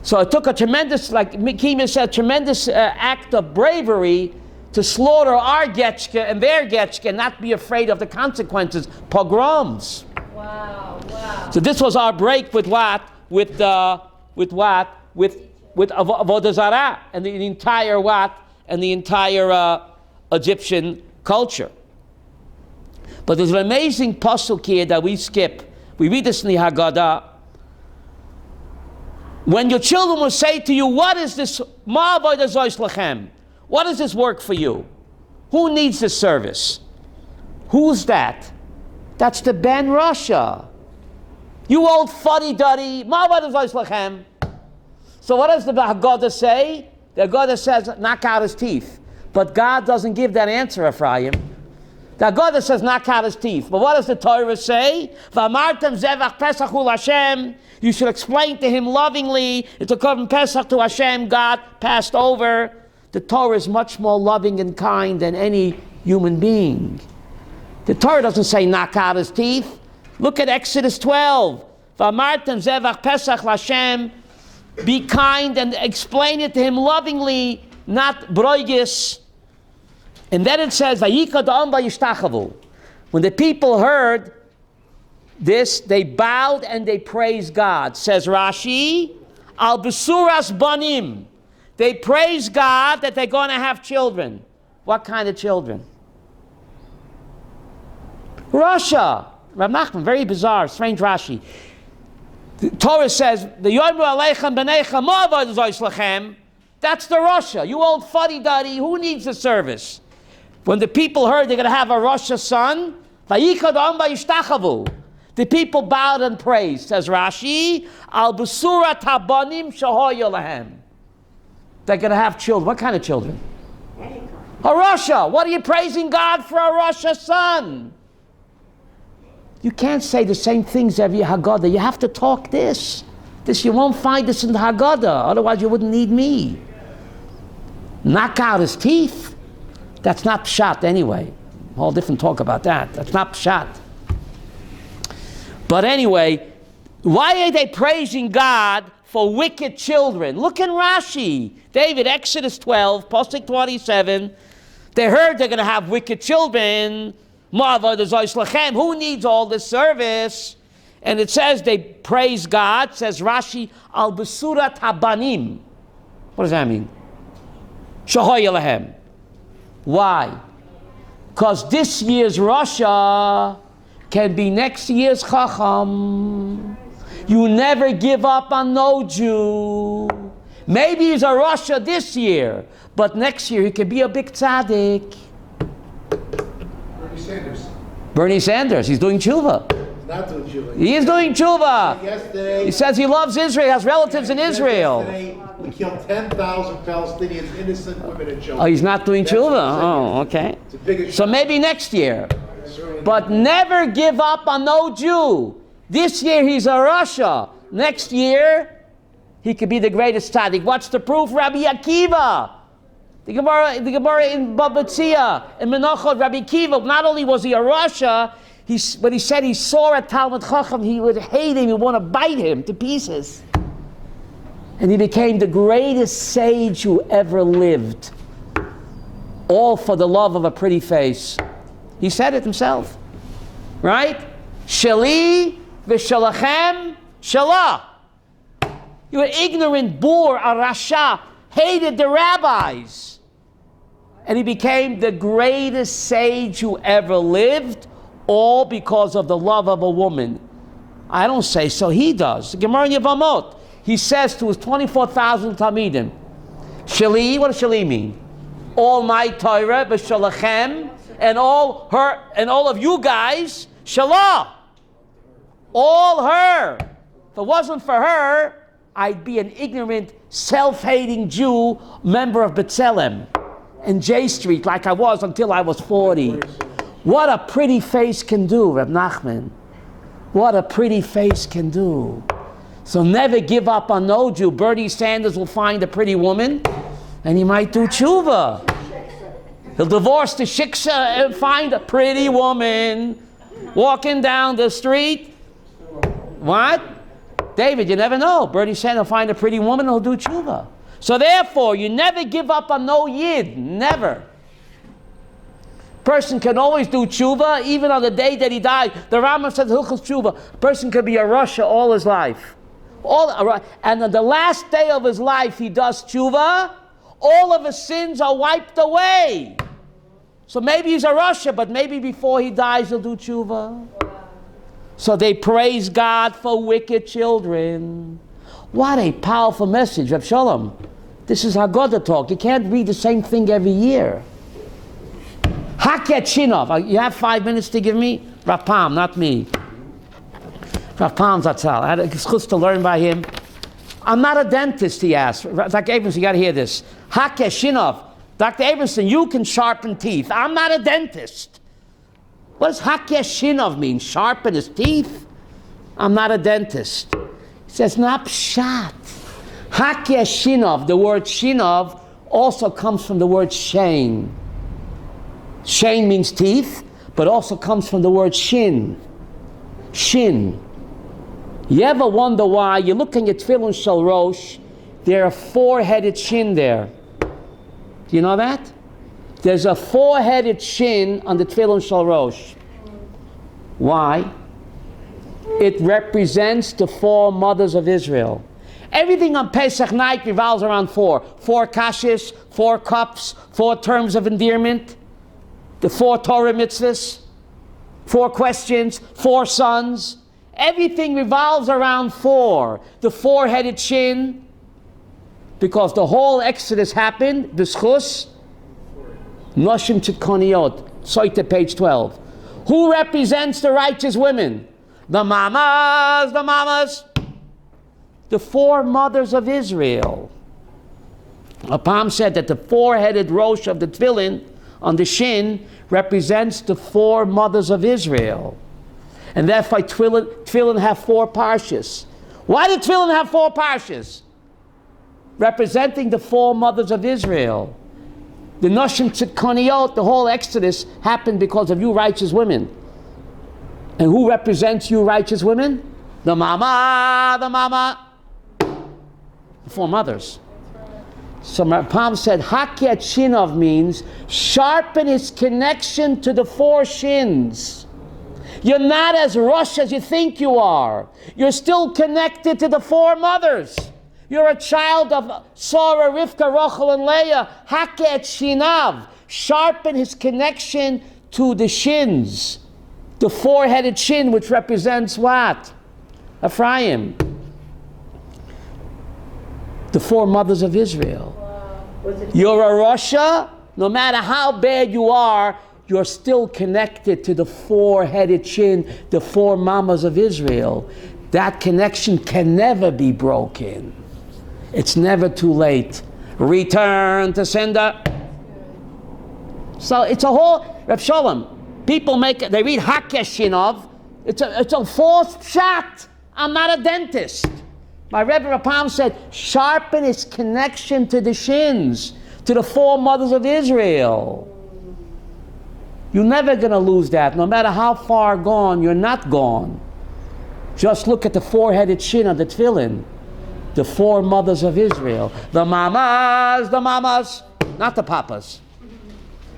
So it took a tremendous, like Kima said, tremendous act of bravery to slaughter our Getchke and their Getchke and not be afraid of the consequences, pogroms. Wow, wow. So this was our break with what? With Avodah Zarah and the entire what? And the entire Egyptian culture. But there's an amazing pasuk here that we skip. We read this in the Haggadah. When your children will say to you, what is this? Ma avodah zois lachem? What is this work for you? Who needs this service? Who's that? That's the Ben Russia. You old fuddy-duddy. Ma avodah zois lachem. So what does the Haggadah say? The Haggadah says, knock out his teeth. But God doesn't give that answer, Ephraim. The Haggadah says, knock out his teeth. But what does the Torah say? V'amartem zevach pesach ul Hashem. You should explain to him lovingly. It's a korban Pesach to Hashem. God passed over. The Torah is much more loving and kind than any human being. The Torah doesn't say knock out his teeth. Look at Exodus 12. V'amartem zevach pesach Hashem. Be kind and explain it to him lovingly, not broigis. And then it says, Vayikad Am Vayishtachavu. When the people heard this, they bowed and they praised God. Says Rashi, Al Besuras Banim. They praise God that they're going to have children. What kind of children? Russia. Rav Nachman, very bizarre, strange Rashi. The Torah says, the Yomru Aleichem B'neichem Ma'avad Zois Lachem. That's the Russia. You old fuddy-duddy, who needs the service? When the people heard they're going to have a Russia son, Vayikad Am Vayishtachavu. The people bowed and praised, says Rashi, Al Besurat Habanim Shahoya Lahem. They're going to have children. What kind of children? A Russia. What are you praising God for a Russia son? You can't say the same things every Haggadah. You have to talk this. This you won't find this in the Haggadah. Otherwise you wouldn't need me. Knock out his teeth. That's not pshat anyway. Whole different talk about that. That's not pshat. But anyway, why are they praising God for wicked children? Look in Rashi. David, Exodus 12, Pasuk 27. They heard they're going to have wicked children. Who needs all this service? And it says they praise God. Says Rashi, Al Besurat Habanim. What does that mean? Shahoya Lahem. Why? Because this year's Russia can be next year's Chacham. You never give up on no Jew. Maybe he's a Russia this year, but next year he could be a big tzaddik. Bernie Sanders, he's doing tshuva. He's not doing tshuva. He is doing tshuva. Yesterday, He says he loves Israel, has relatives in Israel. Yesterday, we killed 10,000 Palestinians, innocent women and children. Oh, he's not doing That's what tshuva? I'm saying. Oh, okay. It's the biggest So shot. maybe next year. But never give up on no Jew. This year he's a Russia. Next year, he could be the greatest tzaddik. What's the proof? Rabbi Akiva. The Gemara in Baba Tzia, in Menachot, Rabbi Akiva, not only was he a Russia, but he said he saw a Talmud Chacham, he would hate him, he would want to bite him to pieces. And he became the greatest sage who ever lived. All for the love of a pretty face. He said it himself. Right? Sheli v'shalachem shalah. You were ignorant, boor, a rasha, hated the rabbis. And he became the greatest sage who ever lived, all because of the love of a woman. I don't say so, he does. Gemara in Yevamot, he says to his 24,000 Talmidim, Shali, what does Shali mean? All my Torah, b'shalachem, and all of you guys, Shalah. All her. If it wasn't for her, I'd be an ignorant, self-hating Jew, member of B'Tselem and J Street, like I was until I was 40. What a pretty face can do, Reb Nachman. What a pretty face can do. So never give up on no Jew. Bernie Sanders will find a pretty woman, and he might do tshuva. He'll divorce the shiksa and find a pretty woman walking down the street. What? David, you never know. Bernie said he'll find a pretty woman who'll do tshuva. So therefore, you never give up on no yid. Never. Person can always do tshuva, even on the day that he died. The Rambam says, Hilchos tshuva. A person could be a Russia all his life. And on the last day of his life, he does tshuva. All of his sins are wiped away. So maybe he's a Russia, but maybe before he dies, he'll do tshuva. So they praise God for wicked children. What a powerful message, Reb Shalom. This is Haggadah talk. You can't read the same thing every year. Haket Shinov. You have 5 minutes to give me? Rav Pam, not me. Rav Pam Zatzal. I had a chus to learn by him. I'm not a dentist, he asked. Dr. Abramson, you got to hear this. Haket Shinov. Dr. Abramson, you can sharpen teeth. I'm not a dentist. What does Haket Shinov mean? Sharpen his teeth? I'm not a dentist. He says, not pshat. Haket Shinov, the word Shinov also comes from the word Shein. Shein means teeth, but also comes from the word Shin. Shin. You ever wonder why you look in your Tefillin Shel Rosh, there are 4-headed shin there. Do you know that? There's a 4-headed shin on the Tefillin Shel Rosh. Why? It represents the 4 mothers of Israel. Everything on Pesach night revolves around 4. 4 kashis, 4 cups, 4 terms of endearment, the 4 Torah mitzvahs, 4 questions, 4 sons. Everything revolves around 4. The 4-headed shin, because the whole Exodus happened, b'schus Noshim Tzidkoniot, Soita, page 12. Who represents the righteous women? The mamas, the mamas. The 4 mothers of Israel. Apam said that the 4-headed rosh of the tefillin on the shin represents the 4 mothers of Israel. And therefore tefillin have 4 parshas. Why did tefillin have 4 parshas? Representing the 4 mothers of Israel. The Noshim Tzidkoniot, the whole Exodus happened because of you righteous women. And who represents you righteous women? The mama, the mama. The 4 mothers. So Palm said, Haket Shinov means sharpen his connection to the 4 shins. You're not as rush as you think you are. You're still connected to the 4 mothers. You're a child of Sarah, Rivka, Rachel, and Leah. Haket Shinav. Sharpen his connection to the shins. The 4-headed shin, which represents what? Ephraim. The 4 mothers of Israel. You're a Russia. No matter how bad you are, you're still connected to the 4-headed shin, the 4 mamas of Israel. That connection can never be broken. It's never too late. Return to sender. So it's a whole, Reb Shalom, people they read Haket Shinov. It's a false pshat. I'm not a dentist. My Rebbe Rapam said, sharpen its connection to the shins, to the 4 mothers of Israel. You're never going to lose that. No matter how far gone, you're not gone. Just look at the 4-headed shin of the tefillin. The 4 mothers of Israel. The mamas, not the papas.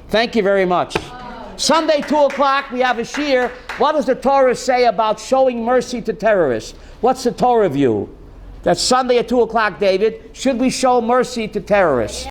Thank you very much. Sunday, 2 o'clock, we have a shiur. What does the Torah say about showing mercy to terrorists? What's the Torah view? That's Sunday at 2 o'clock, David. Should we show mercy to terrorists?